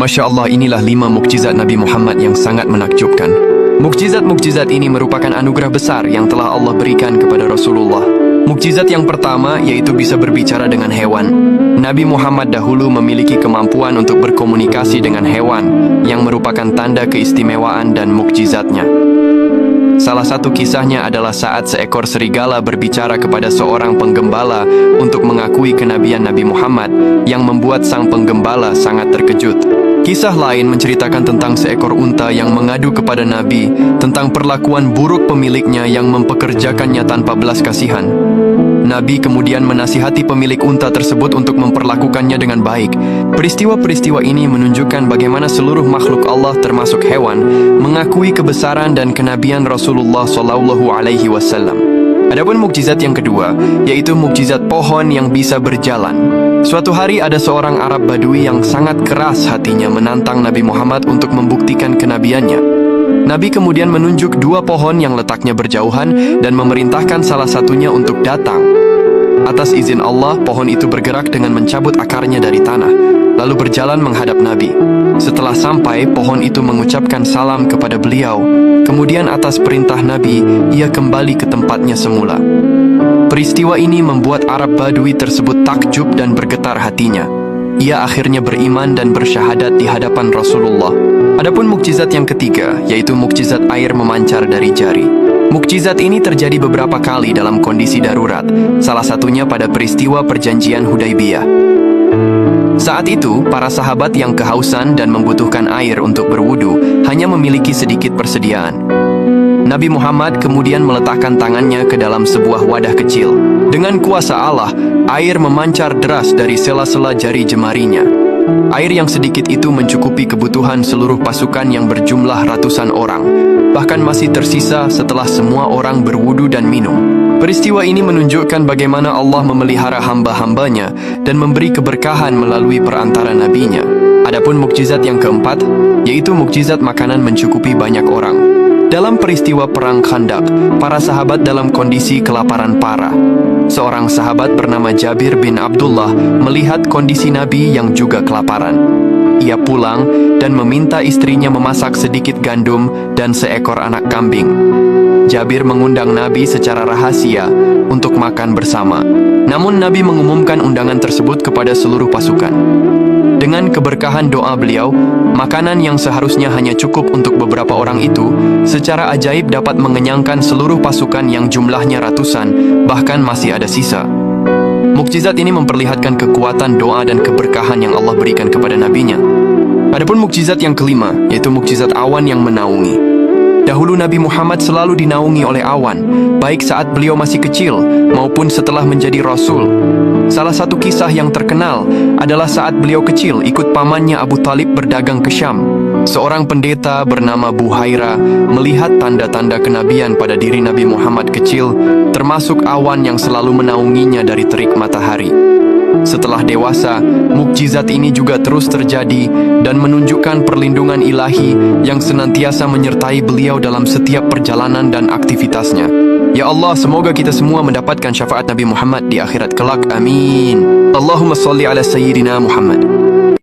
Masya Allah, inilah 5 mukjizat Nabi Muhammad yang sangat menakjubkan. Mukjizat-mukjizat ini merupakan anugerah besar yang telah Allah berikan kepada Rasulullah. Mukjizat yang pertama yaitu bisa berbicara dengan hewan. Nabi Muhammad dahulu memiliki kemampuan untuk berkomunikasi dengan hewan, yang merupakan tanda keistimewaan dan mukjizatnya. Salah satu kisahnya adalah saat seekor serigala berbicara kepada seorang penggembala untuk mengakui kenabian Nabi Muhammad, yang membuat sang penggembala sangat terkejut. Kisah lain menceritakan tentang seekor unta yang mengadu kepada Nabi tentang perlakuan buruk pemiliknya yang mempekerjakannya tanpa belas kasihan. Nabi kemudian menasihati pemilik unta tersebut untuk memperlakukannya dengan baik. Peristiwa-peristiwa ini menunjukkan bagaimana seluruh makhluk Allah termasuk hewan mengakui kebesaran dan kenabian Rasulullah SAW. Adapun mukjizat yang kedua yaitu mukjizat pohon yang bisa berjalan. Suatu hari ada seorang Arab Badui yang sangat keras hatinya menantang Nabi Muhammad untuk membuktikan kenabiannya. Nabi kemudian menunjuk 2 pohon yang letaknya berjauhan dan memerintahkan salah satunya untuk datang. Atas izin Allah, pohon itu bergerak dengan mencabut akarnya dari tanah, lalu berjalan menghadap Nabi. Setelah sampai, pohon itu mengucapkan salam kepada beliau. Kemudian atas perintah Nabi, ia kembali ke tempatnya semula. Peristiwa ini membuat Arab Badui tersebut takjub dan bergetar hatinya. Ia akhirnya beriman dan bersyahadat di hadapan Rasulullah. Adapun mukjizat yang ketiga, yaitu mukjizat air memancar dari jari. Mukjizat ini terjadi beberapa kali dalam kondisi darurat, salah satunya pada peristiwa perjanjian Hudaybiyah. Saat itu, para sahabat yang kehausan dan membutuhkan air untuk berwudu hanya memiliki sedikit persediaan. Nabi Muhammad kemudian meletakkan tangannya ke dalam sebuah wadah kecil. Dengan kuasa Allah, air memancar deras dari sela-sela jari jemarinya. Air yang sedikit itu mencukupi kebutuhan seluruh pasukan yang berjumlah ratusan orang. Bahkan masih tersisa setelah semua orang berwudu dan minum. Peristiwa ini menunjukkan bagaimana Allah memelihara hamba-hambanya dan memberi keberkahan melalui perantara nabinya. Adapun mukjizat yang keempat, yaitu mukjizat makanan mencukupi banyak orang. Dalam peristiwa perang Khandaq, para sahabat dalam kondisi kelaparan parah. Seorang sahabat bernama Jabir bin Abdullah melihat kondisi Nabi yang juga kelaparan. Ia pulang dan meminta istrinya memasak sedikit gandum dan seekor anak kambing. Jabir mengundang Nabi secara rahasia untuk makan bersama. Namun Nabi mengumumkan undangan tersebut kepada seluruh pasukan. Dengan keberkahan doa beliau, makanan yang seharusnya hanya cukup untuk beberapa orang itu, secara ajaib dapat mengenyangkan seluruh pasukan yang jumlahnya ratusan, bahkan masih ada sisa. Mukjizat ini memperlihatkan kekuatan doa dan keberkahan yang Allah berikan kepada nabinya. Adapun mukjizat yang kelima, yaitu mukjizat awan yang menaungi. Dahulu Nabi Muhammad selalu dinaungi oleh awan, baik saat beliau masih kecil maupun setelah menjadi Rasul. Salah satu kisah yang terkenal adalah saat beliau kecil ikut pamannya Abu Talib berdagang ke Syam. Seorang pendeta bernama Buhaira melihat tanda-tanda kenabian pada diri Nabi Muhammad kecil, termasuk awan yang selalu menaunginya dari terik matahari. Setelah dewasa, mukjizat ini juga terus terjadi dan menunjukkan perlindungan ilahi yang senantiasa menyertai beliau dalam setiap perjalanan dan aktivitasnya. Ya Allah, semoga kita semua mendapatkan syafaat Nabi Muhammad di akhirat kelak. Amin. Allahumma salli ala Sayyidina Muhammad.